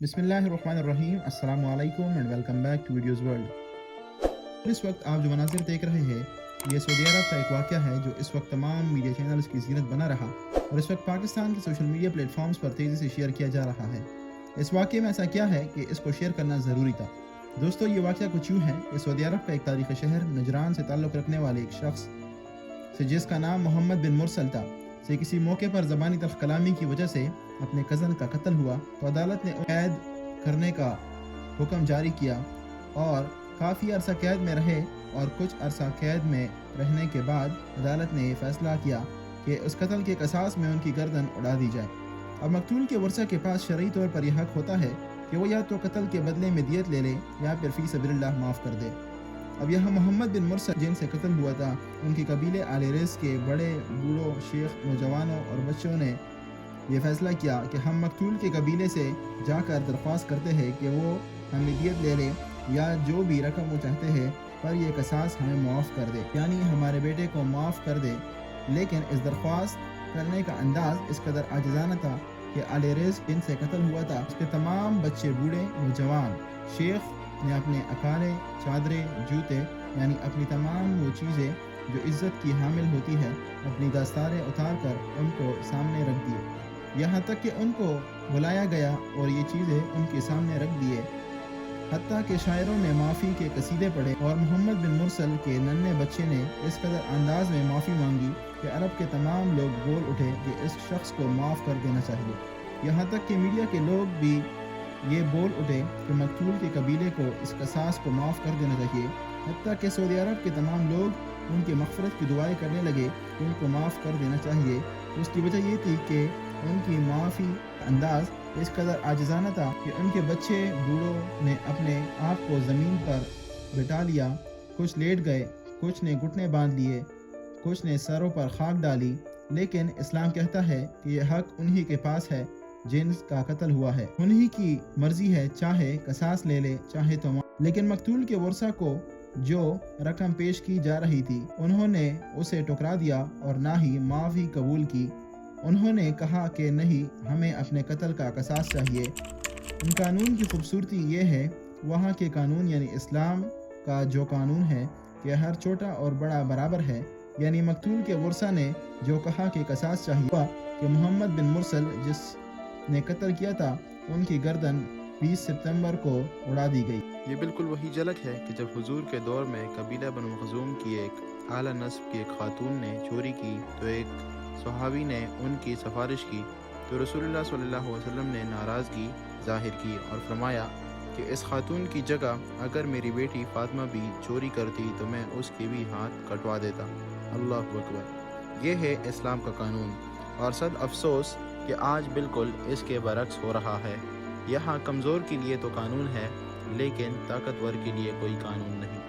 बिस्मिल्लाहिर्रहमानिर्रहीम, अस्सलाम वालेकुम and welcome back to videos world. इस वक्त आप जो मनाज़िर देख रहे हैं ये सऊदी अरब का एक वाक़या है जो इस वक्त तमाम मीडिया चैनल्स की ज़ीनत बना रहा और इस वक्त पाकिस्तान के सोशल मीडिया प्लेटफॉर्म्स पर तेज़ी से शेयर किया जा रहा है। इस वाक़े में ऐसा क्या है कि इसको शेयर करना ज़रूरी था। दोस्तों, ये वाक़या कुछ यूँ है कि सऊदी अरब का एक तारीख़ी शहर नजरान से ताल्लुक़ रखने वाले एक शख्स से जिसका नाम मोहम्मद बिन मुरसल था से किसी मौके पर ज़बानी तल्ख़ कलामी की वजह से अपने कज़न का कत्ल हुआ तो अदालत ने कैद करने का हुक्म जारी किया और काफ़ी अरसा कैद में रहे और कुछ अरसा कैद में रहने के बाद अदालत ने फैसला किया कि उस कत्ल के क़सास में उनकी गर्दन उड़ा दी जाए। अब मकतूल के वर्सा के पास शरई तौर पर यह हक़ होता है कि वो या तो कत्ल के बदले में दियत ले ले या फिर फ़ी सबीलिल्लाह माफ़ कर दे। अब यह मोहम्मद बिन मुरसल जिनसे कत्ल हुआ था उनके कबीले आले रिज़ के बड़े बूढ़ों शेख नौजवानों और बच्चों ने यह फ़ैसला किया कि हम मकतूल के कबीले से जाकर दरख्वास्त करते हैं कि वो हमें दियत ले ले या जो भी रकम वो चाहते हैं पर यह क़सास हमें मुआफ़ कर दे, यानी हमारे बेटे को माफ़ कर दे। लेकिन इस दरख्वास्त करने का अंदाज़ इस कदर आजिज़ाना था कि आले रिज़ जिनसे कत्ल हुआ था उसके तमाम बच्चे बूढ़े नौजवान शेख ने अपने अकाले चादरें जूते यानी अपनी तमाम वो चीज़ें जो इज़्ज़त की हामिल होती है अपनी दस्तारें उतार कर उनको सामने रख दिए। यहाँ तक कि उनको बुलाया गया और ये चीज़ें उनके सामने रख दिए। हत्ता के शायरों ने माफ़ी के कसीदे पढ़े और मोहम्मद बिन मुरसल के नन्हे बच्चे ने इस कदर अंदाज में माफ़ी मांगी कि अरब के तमाम लोग बोल उठे कि इस शख्स को माफ़ कर देना चाहिए। यहाँ तक कि मीडिया के लोग भी ये बोल उठे कि मकतूल के कबीले को इस क़सास को माफ़ कर देना चाहिए। हत्ता कि सऊदी अरब के तमाम लोग उनकी मग़फ़िरत की दुआएं करने लगे कि उनको माफ़ कर देना चाहिए। उसकी वजह ये थी कि उनकी माफ़ी अंदाज इस कदर आजिज़ाना था कि उनके बच्चे बूढ़ों ने अपने आप को ज़मीन पर बिठा लिया, कुछ लेट गए, कुछ ने घुटने बांध लिए, कुछ ने सरों पर खाक डाली। लेकिन इस्लाम कहता है कि यह हक़ उन्हीं के पास है जिनका कत्ल हुआ है, उन्हीं की मर्ज़ी है, चाहे क़सास ले ले चाहे तो लेकिन मकतूल के वर्सा को जो रकम पेश की जा रही थी उन्होंने उसे ठुकरा दिया और ना ही माफ़ी कबूल की। उन्होंने कहा कि नहीं, हमें अपने कत्ल का क़सास चाहिए। इन कानून की खूबसूरती ये है, वहाँ के कानून यानी इस्लाम का जो कानून है कि हर छोटा और बड़ा बराबर है, यानी मकतूल के वर्सा ने जो कहा कि क़सास चाहिए कि मोहम्मद बिन मुरसल जिसने कत्ल किया था उनकी गर्दन 20 सितंबर को उड़ा दी गई। ये बिल्कुल वही झलक है कि जब हुजूर के दौर में कबीला बनु मखज़ूम की एक आला नस्ब की एक खातून ने चोरी की तो एक सहाबी ने उनकी सिफारिश की तो रसूलुल्लाह सल्लल्लाहु अलैहि वसल्लम ने नाराज़गी ज़ाहिर की और फरमाया कि इस खातून की जगह अगर मेरी बेटी फ़ातिमा भी चोरी करती तो मैं उसके भी हाथ कटवा देता। अल्लाहु अकबर। ये है इस्लाम का कानून और सद अफसोस कि आज बिल्कुल इसके बरक्स हो रहा है। यहाँ कमज़ोर के लिए तो कानून है लेकिन ताकतवर के लिए कोई कानून नहीं।